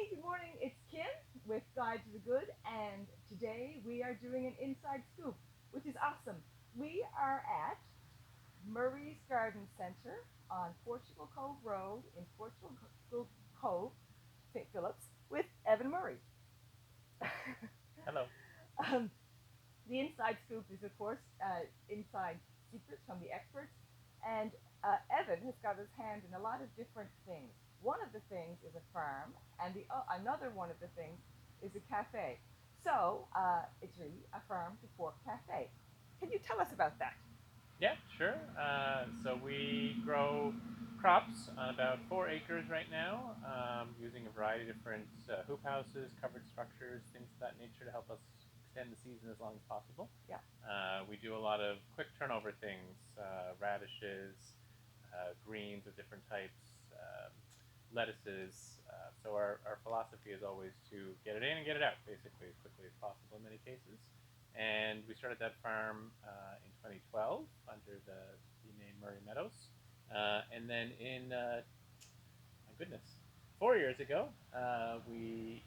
Good morning. It's Kim with Guide to the Good, and today we are doing an inside scoop, which is awesome. We are at Murray's Garden Centre on Portugal Cove Road in Portugal Cove, St. Philip's, with Evan Murray. Hello. um, the inside scoop is, of course, inside secrets from the experts, and Evan has got his hand in a lot of different things. One of the things is a farm, and another one of the things is a cafe. So it's really a farm to fork cafe. Can you tell us about that? Yeah, sure. So we grow crops on about 4 acres right now, using a variety of different hoop houses, covered structures, things of that nature to help us extend the season as long as possible. Yeah. We do a lot of quick turnover things, radishes, greens of different types, lettuces. So our philosophy is always to get it in and get it out, basically, as quickly as possible in many cases. And we started that farm in 2012 under the name Murray Meadows. And then in, my goodness, 4 years ago, we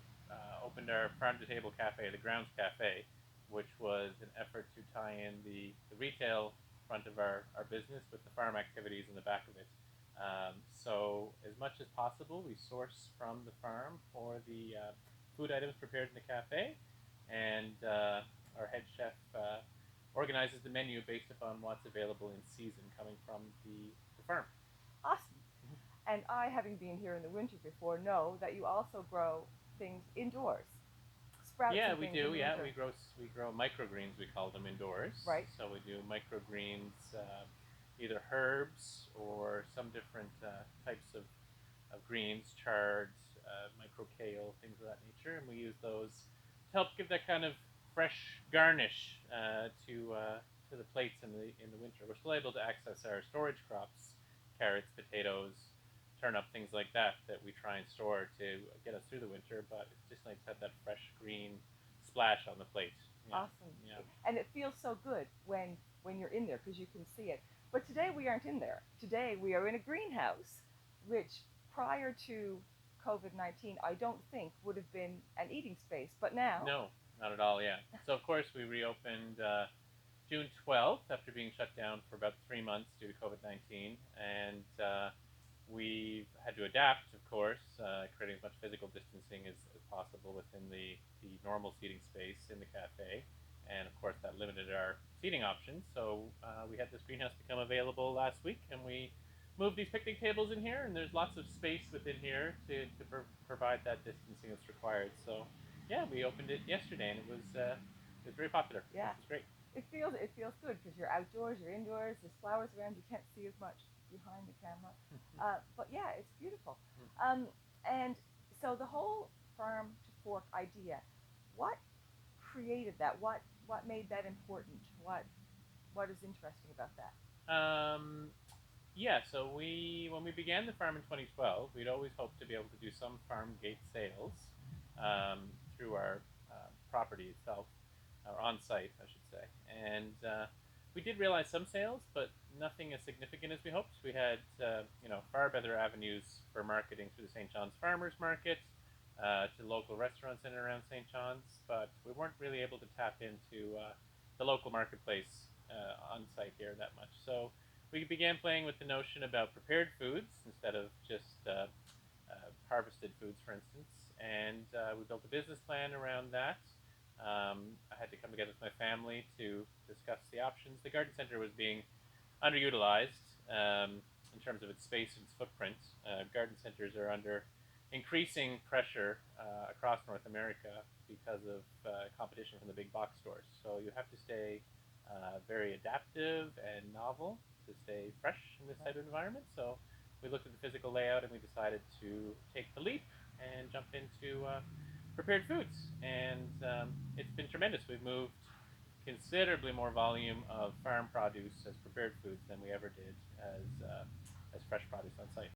opened our farm to table cafe, the Grounds Cafe, which was an effort to tie in the retail front of our business with the farm activities in the back of it. So, as much as possible, we source from the farm for the food items prepared in the cafe, and our head chef organizes the menu based upon what's available in season coming from the farm. Awesome. And I, having been here in the winter before, know that you also grow things indoors, sprouts Yeah, and we things in do. the Yeah, winter, we grow microgreens. We call them indoors. right? So we do microgreens, either herbs or some different types of greens, chards, micro kale, things of that nature, and we use those to help give that kind of fresh garnish to the plates in the winter. We're still able to access our storage crops, carrots, potatoes, turnip, things like that we try and store to get us through the winter. But it's just nice to have that fresh green splash on the plate. Yeah, Awesome. yeah. And it feels so good when you're in there because you can see it. But today we aren't in there. Today we are in a greenhouse, which prior to COVID-19, I don't think would have been an eating space. But now, No, not at all. Yeah. So of course we reopened June 12th after being shut down for about 3 months due to COVID-19, and we've had to adapt, of course, creating as much physical distancing as possible within the normal seating space in the cafe. And of course, that limited our seating options. So we had this greenhouse become available last week, and we moved these picnic tables in here, and there's lots of space within here to provide that distancing that's required. So yeah, we opened it yesterday, and it was very popular, which yeah, was great. it feels good because you're outdoors, you're indoors. There's flowers around. You can't see as much behind the camera, but yeah, it's beautiful. Um, and so the whole farm to fork idea, what created that? What made that important? What is interesting about that? um, Yeah, so when we began the farm in 2012, we'd always hoped to be able to do some farm gate sales through our property itself, or on site, I should say. And we did realize some sales, but nothing as significant as we hoped. We had, far better avenues for marketing through the St. John's Farmers Market, to local restaurants in and around St. John's, but we weren't really able to tap into the local marketplace on site here that much. So we began playing with the notion about prepared foods instead of just harvested foods, for instance. And we built a business plan around that. I had to come together with my family to discuss the options. The garden center was being underutilized in terms of its space and its footprint. Garden centers are under increasing pressure across North America because of competition from the big box stores. So you have to stay very adaptive and novel to stay fresh in this type of environment. So we looked at the physical layout and we decided to take the leap and jump into prepared foods. And it's been tremendous. We've moved considerably more volume of farm produce as prepared foods than we ever did as fresh produce on site.